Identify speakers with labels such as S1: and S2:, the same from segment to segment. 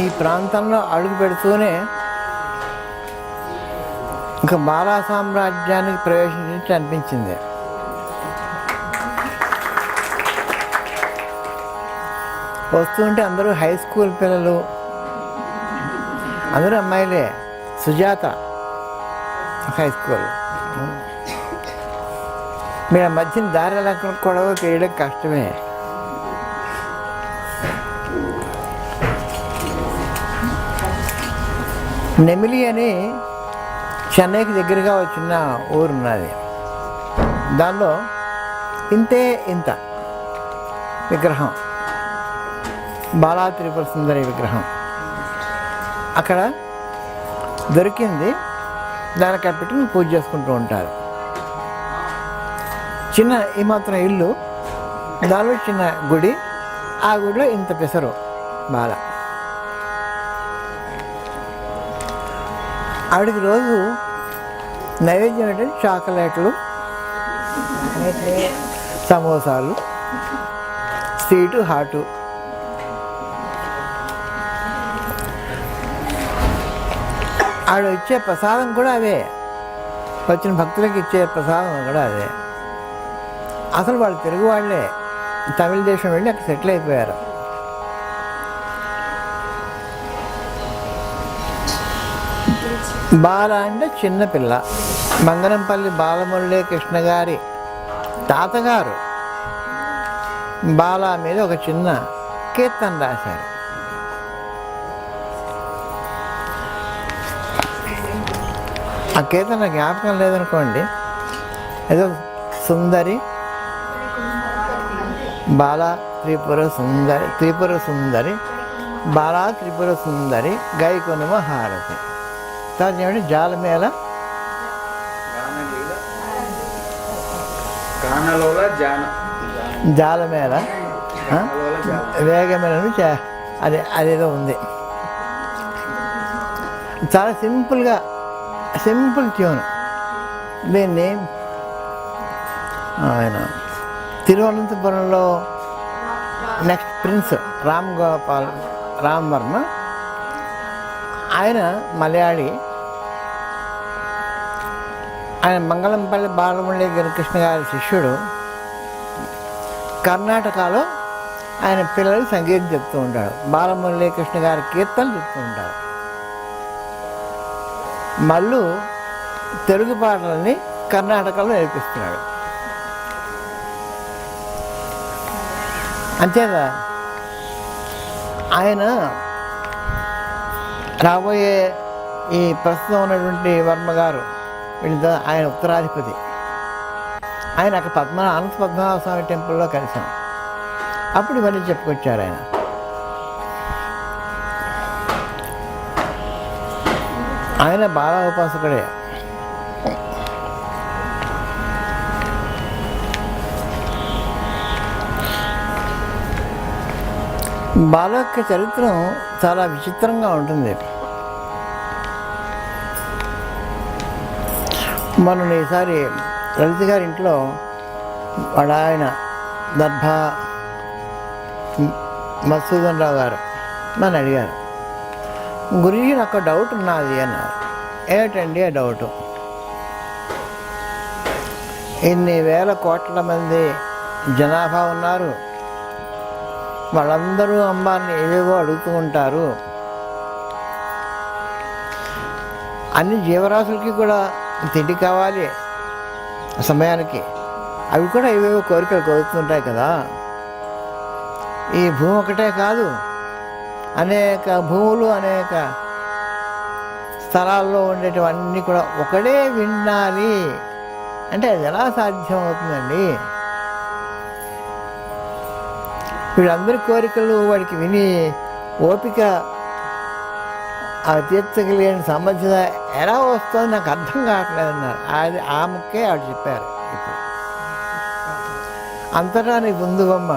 S1: ఈ ప్రాంతంలో అడుగు పెడుతూనే ఇంకా బాలా సామ్రాజ్యానికి ప్రవేశించినట్టు అనిపించింది. వస్తుంటే అందరూ హై స్కూల్ పిల్లలు, అందరూ అమ్మాయిలే. Sujatha high school. మీరు ఆ మధ్యన దారి ఎలా కూడా చేయడం కష్టమే. నెమిలి అని చెన్నైకి దగ్గరగా వచ్చిన ఊరున్నది. దానిలో ఇంత విగ్రహం, బాలా త్రిపుర సుందరి విగ్రహం అక్కడ దొరికింది. దాన్ని అక్కడ పెట్టి పూజ చేసుకుంటూ ఉంటారు. చిన్న ఈ మాత్రం ఇల్లు, దానిలో చిన్న గుడి, ఆ గుడిలో ఇంత పెసరు బాల. ఆవిడికి రోజు నైవేద్యం ఏంటంటే చాక్లెట్లు, సమోసాలు, స్వీటు, హాటు. ఆవిడ ఇచ్చే ప్రసాదం కూడా అదే, వచ్చిన భక్తులకు ఇచ్చే ప్రసాదం కూడా అదే. అసలు వాళ్ళు తెలుగు వాళ్ళే, తమిళ దేశం వెళ్ళి అక్కడ సెటిల్ అయిపోయారు. బాల అంటే చిన్నపిల్ల. మంగనంపల్లి బాలమురళీ కృష్ణ గారి తాతగారు బాల మీద ఒక చిన్న కీర్తన రాశారు. ఆ కీర్తన జ్ఞాపకం లేదనుకోండి. ఏదో సుందరి బాలా త్రిపుర సుందరి, త్రిపుర సుందరి బాలా త్రిపుర సుందరి గైకొనుమ హారతి. తర్వాత ఏమంటే జాలమేళ జాలమేళ వేగమేళ అదేదో ఉంది. చాలా సింపుల్ ట్యూన్. దీన్ని ఆయన తిరువనంతపురంలో నెక్స్ట్ ప్రిన్స్ రామ్ వర్మ, ఆయన మలయాళీ. ఆయన మంగళంపల్లి బాలమురళీ కృష్ణ గారి శిష్యుడు. కర్ణాటకలో ఆయన పిల్లలు సంగీతం చెప్తూ ఉంటాడు. బాలమురళీ కృష్ణ గారి కీర్తనలు చెప్తూ ఉంటాడు. మళ్ళీ తెలుగు పాటలని కర్ణాటకలో నేర్పిస్తున్నాడు. అంతేత ఆయన రాబోయే ఈ ప్రస్తుతం ఉన్నటువంటి వర్మ గారు వీళ్ళతో ఆయన ఉత్తరాధిపతి. ఆయన అక్కడ అనంత పద్మనాభ స్వామి టెంపుల్లో కలిసాం. అప్పుడు ఇవన్నీ చెప్పుకొచ్చారు ఆయన. ఆయన బాలా ఉపాసకుడే. బాల యొక్క చరిత్ర చాలా విచిత్రంగా ఉంటుంది. మనం ఈసారి లలిత గారి ఇంట్లో వాడు ఆయన దర్భా మధుసూదన్ రావు గారు నన్ను అడిగారు, గురించి నాకు డౌట్ ఉన్నది అన్నారు. ఏమిటండి ఆ డౌటు? ఇన్ని వేల కోట్ల మంది జనాభా ఉన్నారు, వాళ్ళందరూ అమ్మాన్ని ఏవేవో అడుగుతూ ఉంటారు. అన్ని జీవరాశులకి కూడా తిండి కావాలి సమయానికి, అవి కూడా ఏవేవో కోరికలు కోరుతుంటాయి కదా. ఈ భూమి ఒకటే కాదు, అనేక భూములు, అనేక స్థలాల్లో ఉండేటివన్నీ కూడా ఒకడే వినాలి అంటే అది ఎలా సాధ్యం అవుతుందండి? వీళ్ళందరి కోరికలు వాడికి విని ఓపిక తీర్చగలిగిన సమర్థత ఎలా వస్తుందో నాకు అర్థం కావట్లేదు అన్నారు. అది ఆ ముక్కే ఆవిడ చెప్పారు. ఇప్పుడు అంతటా నీకు ఉంది బొమ్మ,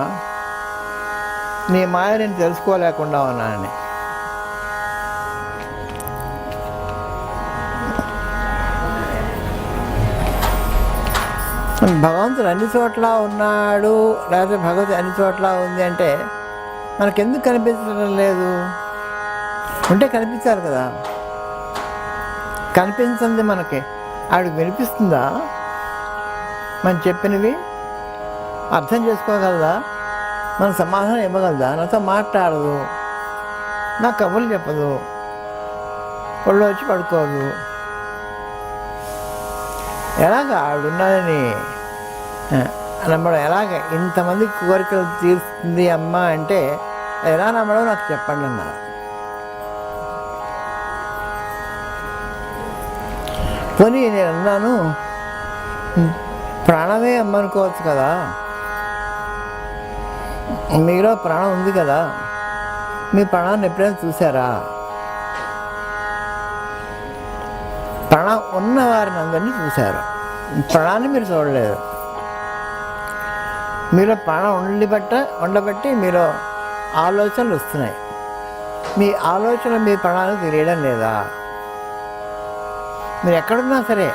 S1: నీ మాయ నేను తెలుసుకోలేకుండా ఉన్నానని. భగవంతుడు అన్ని చోట్ల ఉన్నాడు, లేకపోతే భగవతి అన్ని చోట్ల ఉంది అంటే మనకెందుకు కనిపించడం లేదు? ఉంటే కనిపించాలి కదా. కనిపించింది మనకి ఆవిడకి వినిపిస్తుందా? మనం చెప్పినవి అర్థం చేసుకోగలదా? మన సమాధానం ఇవ్వగలదా? నాతో మాట్లాడదు, నా కబుర్లు చెప్పదు, ఒళ్ళు వచ్చి పడుకోదు. ఎలాగ ఆవిడున్నదని నమ్మడం? ఎలాగ ఇంతమంది కోరికలు తీరుస్తుంది అమ్మ అంటే ఎలా నమ్మడం నాకు చెప్పండి అన్నారు. పోనీ నేను అన్నాను, ప్రాణమే అమ్మ అనుకోవచ్చు కదా, మీలో ప్రాణం ఉంది కదా, మీ ప్రాణాన్ని ఎప్పుడైనా చూసారా? ప్రాణం ఉన్నవారిని అందరినీ చూశారు, ప్రాణాన్ని మీరు చూడలేదు. మీలో ప్రాణం ఉండబట్టి మీలో ఆలోచనలు వస్తున్నాయి. మీ ఆలోచన మీ ప్రాణానికి తెలియడం లేదా? మీరు ఎక్కడున్నా సరే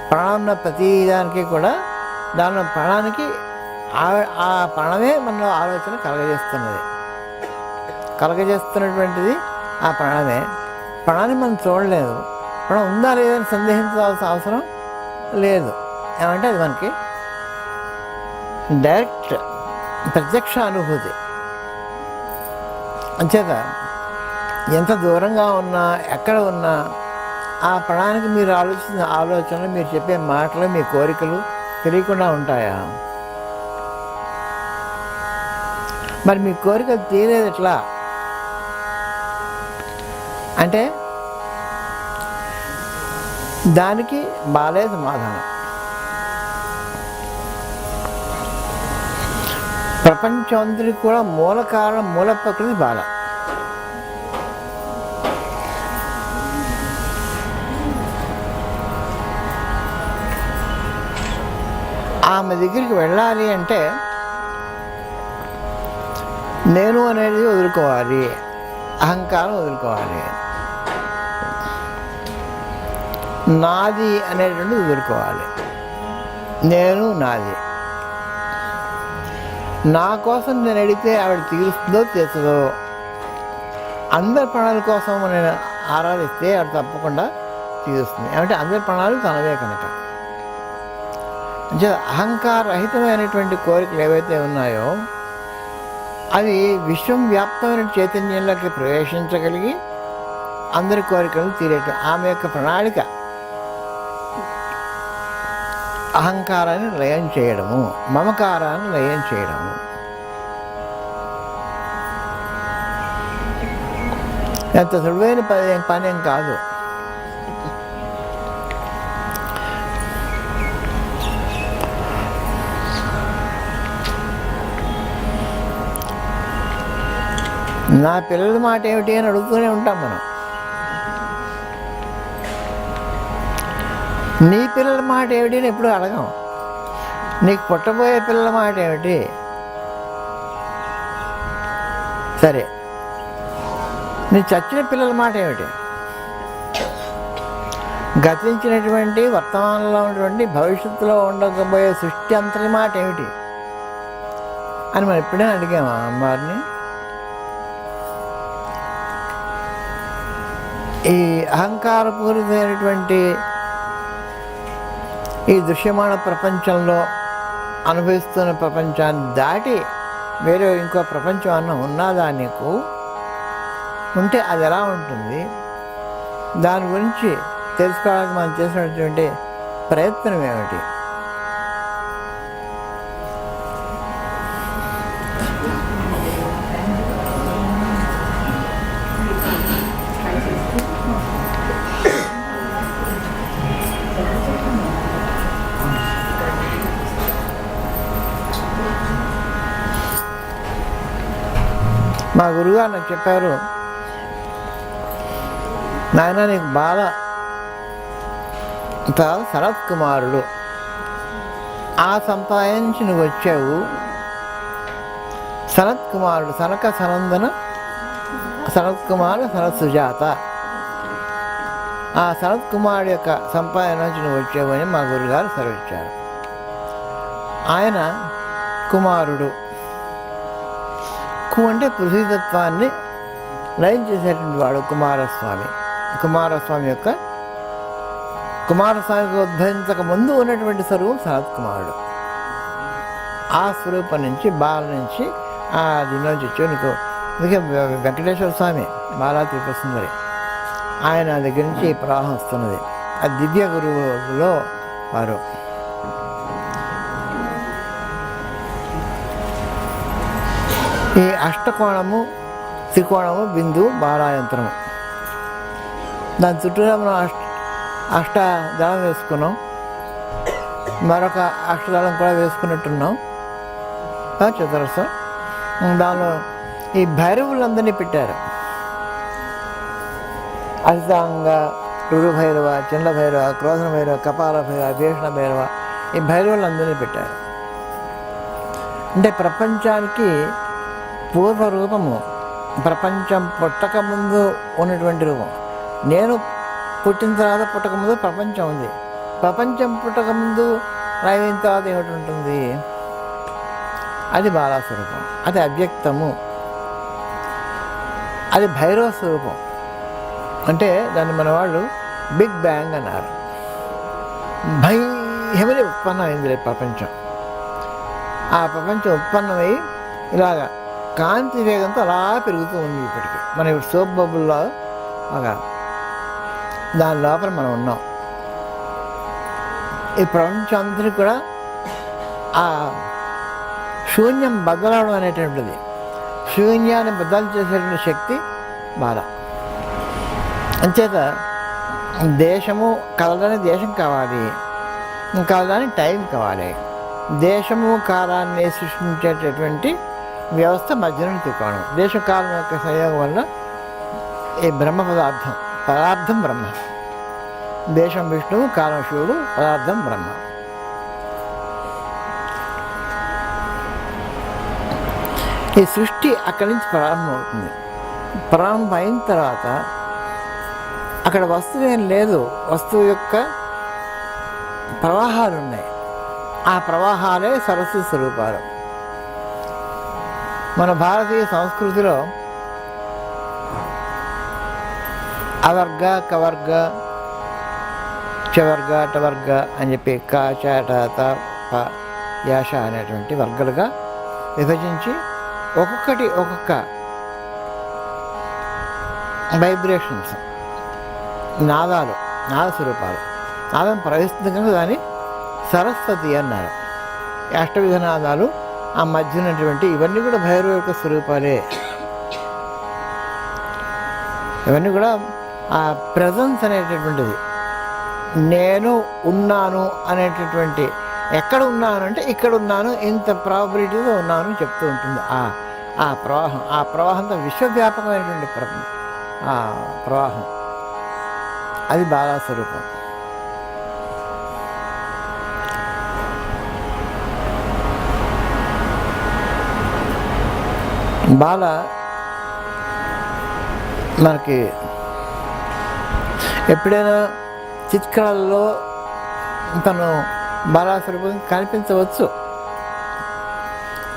S1: ప్రాణం ఉన్న ప్రతి దానికి కూడా దానిలో ప్రాణానికి ఆ ప్రాణమే మనలో ఆలోచన కలగజేస్తున్నటువంటిది ఆ ప్రాణమే. ప్రాణాన్ని మనం చూడలేదు, ప్రాణం ఉందా లేదని సందేహించాల్సిన అవసరం లేదు. ఏమంటే అది మనకి డైరెక్ట్ ప్రత్యక్ష అనుభూతి. అంచేత ఎంత దూరంగా ఉన్నా ఎక్కడ ఉన్నా ఆ ప్రాణానికి మీరు ఆలోచించిన ఆలోచనలు, మీరు చెప్పే మాటలు, మీ కోరికలు తెలియకుండా ఉంటాయా? మరి మీ కోరికలు తీరేది ఎట్లా అంటే దానికి బాలే సమాధానం. ప్రపంచమంతటికి కూడా మూల కారణం, మూల ప్రకృతి బాల. ఆమె దగ్గరికి వెళ్ళాలి అంటే నేను అనేది వదులుకోవాలి, అహంకారం వదులుకోవాలి, నాది అనేటువంటిది వదులుకోవాలి. నేను నాది. నా కోసం నేను అడిగితే ఆవిడ తీరుస్తుందో తీర్చదో, అందరి ప్రాణాల కోసం నేను ఆరాధిస్తే ఆవిడ తప్పకుండా తీరుస్తుంది. అంటే అందరి ప్రాణాలు తనవే కనుక. అంటే అహంకారరహితమైనటువంటి కోరికలు ఏవైతే ఉన్నాయో అవి విశ్వం వ్యాప్తమైన చైతన్యంలోకి ప్రవేశించగలిగి అందరి కోరికలను తీరేట ఆమె యొక్క ప్రణాళిక అహంకారాన్ని లయం చేయడము, మమకారాన్ని లయం చేయడము. ఎంత సులువైన పనేం కాదు. నా పిల్లల మాట ఏమిటి అని అడుగుతూనే ఉంటాం మనం. నీ పిల్లల మాట ఏమిటి అని ఎప్పుడు అడగం. నీకు పుట్టబోయే పిల్లల మాట ఏమిటి? సరే, నీ చచ్చిన పిల్లల మాట ఏమిటి? గతించినటువంటి వర్తమానంలో ఉన్నటువంటి భవిష్యత్తులో ఉండకపోయే సృష్టి అంతటి మాట ఏమిటి అని మనం ఎప్పుడైనా అడిగామా అమ్మవారిని? ఈ అహంకారపూరితమైనటువంటి ఈ దృశ్యమాన ప్రపంచంలో అనుభవిస్తున్న ప్రపంచాన్ని దాటి వేరే ఇంకో ప్రపంచం అన్న ఉన్నదా నీకు? ఉంటే అది ఎలా ఉంటుంది? దాని గురించి తెలుసుకోవడానికి మనం చేసినటువంటి ప్రయత్నం ఏమిటి? మా గురుగారు నాకు చెప్పారు, నాయన నీకు బాగా సనత్ కుమారుడు, ఆ సంపాదించి నువ్వు వచ్చావు. సనత్ కుమారుడు, సనక సనందన సనత్ కుమారుడు సనత్ సుజాత, ఆ సనత్ కుమారుడు యొక్క సంపాదన నుంచి నువ్వు వచ్చావు అని మా గురుగారు సెలవిచ్చారు. ఆయన కుమారుడు. కు అంటే పృథ్వీతత్వాన్ని లయం చేసేటువంటి వాడు కుమారస్వామి. కుమారస్వామికి ఉద్భవించక ముందు ఉన్నటువంటి స్వరూపం సనత్ కుమారుడు. ఆ స్వరూపం నుంచి బాల నుంచి దీనిలోంచి వచ్చి నీకు అందుకే వెంకటేశ్వర స్వామి బాలా త్రిపుర సుందరి ఆయన దగ్గర నుంచి ప్రవాహం వస్తున్నది. ఆ దివ్య గురువులో వారు. ఈ అష్టకోణము, త్రికోణము, బిందు, బాలాయంత్రము, దాని చుట్టూరా మనం అష్టదళం వేసుకున్నాం. మరొక అష్టదళం కూడా వేసుకున్నట్టున్నాం చతురస్రం. దానిలో ఈ భైరవులందరినీ పెట్టారు. అసితాంగ, రురు భైరవ, చండ భైరవ, క్రోధన భైరవ, కపాల భైరవ, భీషణ భైరవ, ఈ భైరవులందరినీ పెట్టారు. అంటే ప్రపంచానికి పూర్వరూపము, ప్రపంచం పుట్టక ముందు ఉన్నటువంటి రూపం. నేను పుట్టిన తర్వాత పుట్టకముందు ప్రపంచం ఉంది. ప్రపంచం పుట్టకముందు అయిన తర్వాత ఏమిటి ఉంటుంది? అది బాలా స్వరూపం, అది అవ్యక్తము, అది భైరవ స్వరూపం. అంటే దాన్ని మన వాళ్ళు బిగ్ బ్యాంగ్ అన్నారు. భయమని ఉత్పన్నమైంది ప్రపంచం. ఆ ప్రపంచం ఉత్పన్నమై ఇలాగా కాంతి వేగంతో అలా పెరుగుతూ ఉంది. ఇప్పటికీ మనం ఇప్పుడు సోప్ బబుల్లో బాగా దాని లోపల మనం ఉన్నాం. ఈ ప్రపంచం అంతటి కూడా ఆ శూన్యం బద్దలవడం అనేటువంటిది, శూన్యాన్ని బద్దలు చేసేటువంటి శక్తి బాల. అంచేత దేశము కలడానికి దేశం కావాలి, కలడానికి టైం కావాలి. దేశము కాలాన్ని సృష్టించేటటువంటి వ్యవస్థ మధ్యలో త్రికోణం. దేశకాలం యొక్క సంయోగం వల్ల ఈ బ్రహ్మ పదార్థం బ్రహ్మ. దేశం విష్ణువు, కాలం శివుడు, పదార్థం బ్రహ్మ. ఈ సృష్టి అక్కడి నుంచి ప్రారంభమవుతుంది. ప్రారంభం అయిన తర్వాత అక్కడ వస్తువు ఏం లేదు, వస్తువు యొక్క ప్రవాహాలు ఉన్నాయి. ఆ ప్రవాహాలే సరస్వతి స్వరూపాలు. మన భారతీయ సంస్కృతిలో అవర్గ, కవర్గ, చవర్గ, టవర్గ అని చెప్పి క, చ, ట, త, ప, యాష అనేటువంటి వర్గాలుగా విభజించి ఒక్కొక్కటి ఒక్కొక్క వైబ్రేషన్స్, నాద స్వరూపాలు. నాదం ప్రవహిస్తుంది కనుక దాన్ని సరస్వతి అన్నారు. అష్టవిధ నాదాలు, ఆ మధ్య ఉన్నటువంటి ఇవన్నీ కూడా భైరవ యొక్క స్వరూపాలే. ఇవన్నీ కూడా ఆ ప్రెజెన్స్ అనేటటువంటిది, నేను ఉన్నాను అనేటటువంటి, ఎక్కడ ఉన్నాను అంటే ఇక్కడ ఉన్నాను, ఇంత ప్రాబిలిటీతో ఉన్నాను చెప్తూ ఉంటుంది. ఆ ప్రవాహంతో విశ్వవ్యాపకమైనటువంటి ప్రవాహం, అది బాలా స్వరూపం. బాల మనకి ఎప్పుడైనా చిత్కాలలో తను బాలా స్వరూపం కనిపించవచ్చు.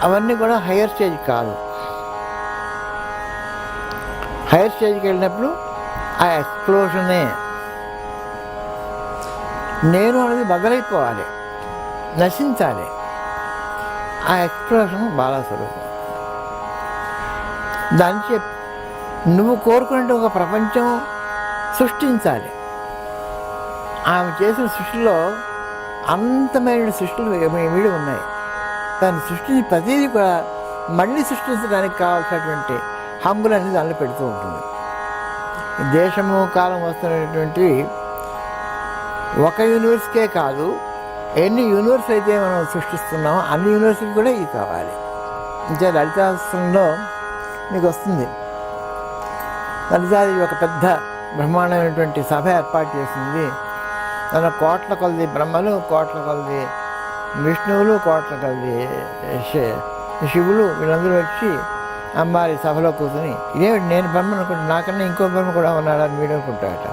S1: అవన్నీ కూడా హయ్యర్ స్టేజ్ కాదు. హయ్యర్ స్టేజ్కి వెళ్ళినప్పుడు ఆ ఎక్స్ప్లోషనే, నేను అనేది బదలైపోవాలి, నశించాలి. ఆ ఎక్స్ప్లోషన్ బాలా స్వరూపం. దానికి నువ్వు కోరుకునే ఒక ప్రపంచం సృష్టించాలి. ఆమె చేసిన సృష్టిలో అంతమైన సృష్టిలు ఏమిడి ఉన్నాయి. దాన్ని సృష్టించి ప్రతిదీ కూడా మళ్ళీ సృష్టించడానికి కావాల్సినటువంటి హంగులన్నీ దానిలో పెడుతూ ఉంటుంది. దేశము కాలం వస్తున్నటువంటివి ఒక యూనివర్స్కే కాదు, ఎన్ని యూనివర్స్ అయితే మనం సృష్టిస్తున్నామో అన్ని యూనివర్స్కి కూడా ఇది కావాలి. ఇంకా లలితాశాస్త్రంలో మీకు వస్తుంది. లలితాదేవి ఒక పెద్ద బ్రహ్మాండమైనటువంటి సభ ఏర్పాటు చేసింది. దానిలో కోట్ల కొలది బ్రహ్మలు, కోట్ల కొలది విష్ణువులు, కోట్ల కొలది శివులు, వీళ్ళందరూ వచ్చి అమ్మారి సభలో కూర్చొని ఇదేమిటి నేను బ్రహ్మ అనుకుంటే నాకన్నా ఇంకో బ్రహ్మ కూడా ఉన్నాడని వీడు అనుకుంటాడట.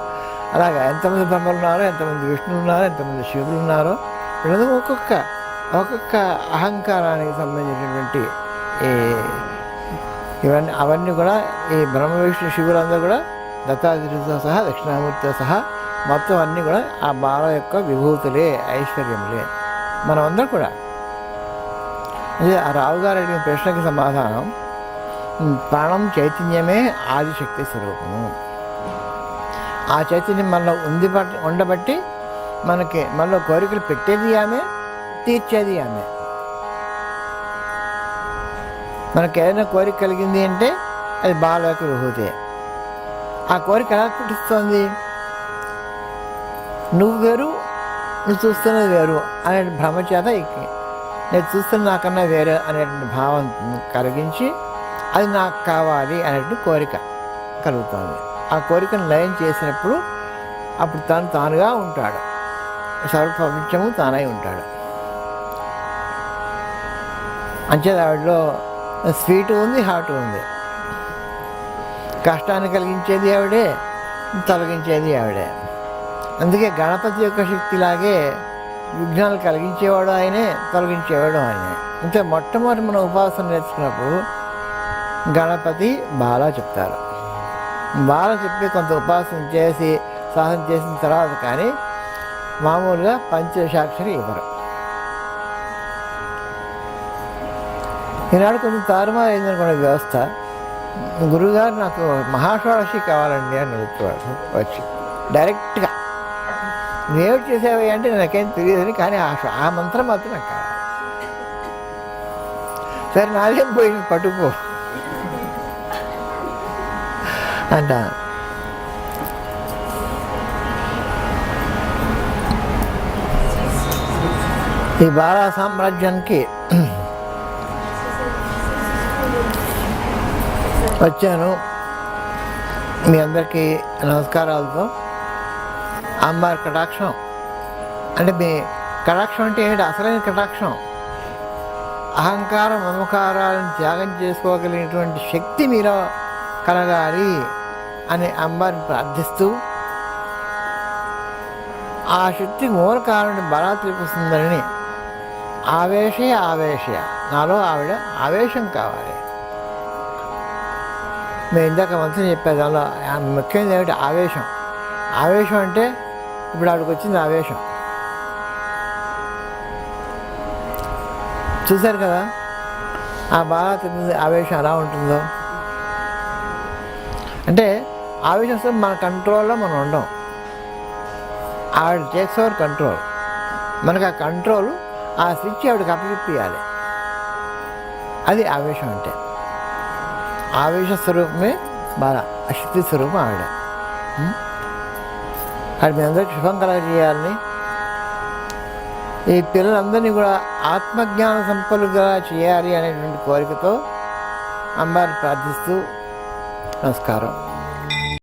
S1: అలాగా ఎంతమంది బ్రహ్మలు ఉన్నారో, ఎంతమంది విష్ణువులు ఉన్నారో, ఎంతమంది శివులు ఉన్నారో, వీళ్ళందరూ ఒక్కొక్క అహంకారానికి సంబంధించినటువంటి అవన్నీ కూడా ఈ బ్రహ్మ విష్ణు శివులందరూ కూడా దత్తాత్రేయుడితో సహా దక్షిణామూర్తితో సహా మొత్తం అన్నీ కూడా ఆ బాల యొక్క విభూతులే, ఐశ్వర్యములే. మనం అందరం కూడా అదే ఆ రావు గారు అడిగిన ప్రశ్నకి సమాధానం, ప్రాణం చైతన్యమే ఆదిశక్తి స్వరూపము. ఆ చైతన్యం మనలో ఉండబట్టి మనకి మనలో కోరికలు పెట్టేది ఆమె, తీర్చేది ఆమె. మనకి ఏదైనా కోరిక కలిగింది అంటే అది బాల యొక్క విభూతే. ఆ కోరిక ఎలా పుట్టిస్తోంది? నువ్వు వేరు, నువ్వు చూస్తున్నది వేరు అనే భ్రమ చేత నేను చూస్తున్న నాకన్నా వేరే అనేటువంటి భావం కలిగించి అది నాకు కావాలి అనేటువంటి కోరిక కలుగుతుంది. ఆ కోరికను లయం చేసినప్పుడు అప్పుడు తానుగా ఉంటాడు, సర్వప్రపంచము తానై ఉంటాడు. అంచేది ఆవిడలో స్వీట్ ఉంది, హాట్ ఉంది. కష్టాన్ని కలిగించేది ఆవిడే, తొలగించేది ఆవిడే. అందుకే గణపతి యొక్క శక్తిలాగే విఘ్నాలు కలిగించేవాడు ఆయనే, తొలగించేవాడు ఆయనే. అంటే మొట్టమొదటి మనం ఉపాసన నేర్చుకున్నప్పుడు గణపతి బాల చెప్తారు. బాల చెప్పి కొంత ఉపాసన చేసి సాధన చేసిన తర్వాత కానీ మామూలుగా పంచదశాక్షరి ఇవ్వరు. ఈనాడు కొంచెం తారుమారు అయిందనుకున్న వ్యవస్థ. గురువుగారు నాకు మహాషోడశి కావాలండి అని అడుగుతాడు వచ్చి డైరెక్ట్గా. నువ్వేమిటి చేసేవి అంటే నాకేం తెలియదని, కానీ ఆ మంత్రం మాత్రం నాకు కావాలి. సరే నాదేం పోయింది, పట్టుకో అంట. ఈ బాలా సామ్రాజ్యానికి వచ్చాను. మీ అందరికీ నమస్కారాలతో. అమ్మవారి కటాక్షం అంటే మీ కటాక్షం అంటే ఏంటి? అసలైన కటాక్షం అహంకారం మమకారాలను త్యాగం చేసుకోగలిగినటువంటి శక్తి మీలో కలగాలి అని అమ్మవారిని ప్రార్థిస్తూ, ఆ శక్తి మూల కారణం బలా త్రిపుసుందరిని ఆవేశ నాలో ఆవిడ ఆవేశం కావాలి. మేము ఇందాక మంత్రం చెప్పేది, దానిలో ముఖ్యమైనది ఏమిటి? ఆవేశం. ఆవేశం అంటే ఇప్పుడు ఆవిడకి వచ్చింది ఆవేశం. చూశారు కదా ఆ బాగా తెలిసింది ఆవేశం ఎలా ఉంటుందో. అంటే ఆవేశం వస్తే మన కంట్రోల్లో మనం ఉండం. ఆవిడ టేక్స్ ఓవర్ కంట్రోల్. మనకు ఆ కంట్రోల్, ఆ స్విచ్ ఆవిడకి అప్పచెప్పియాలి. అది ఆవేశం అంటే. ఆవేశ స్వరూపమే బాల, శక్తి స్వరూపం ఆవిడ. అది మీ అందరికీ శుభం కలగజేయాలని, ఈ పిల్లలందరినీ కూడా ఆత్మజ్ఞాన సంపన్నులుగా చేయాలి అనేటువంటి కోరికతో అమ్మవారిని ప్రార్థిస్తూ నమస్కారం.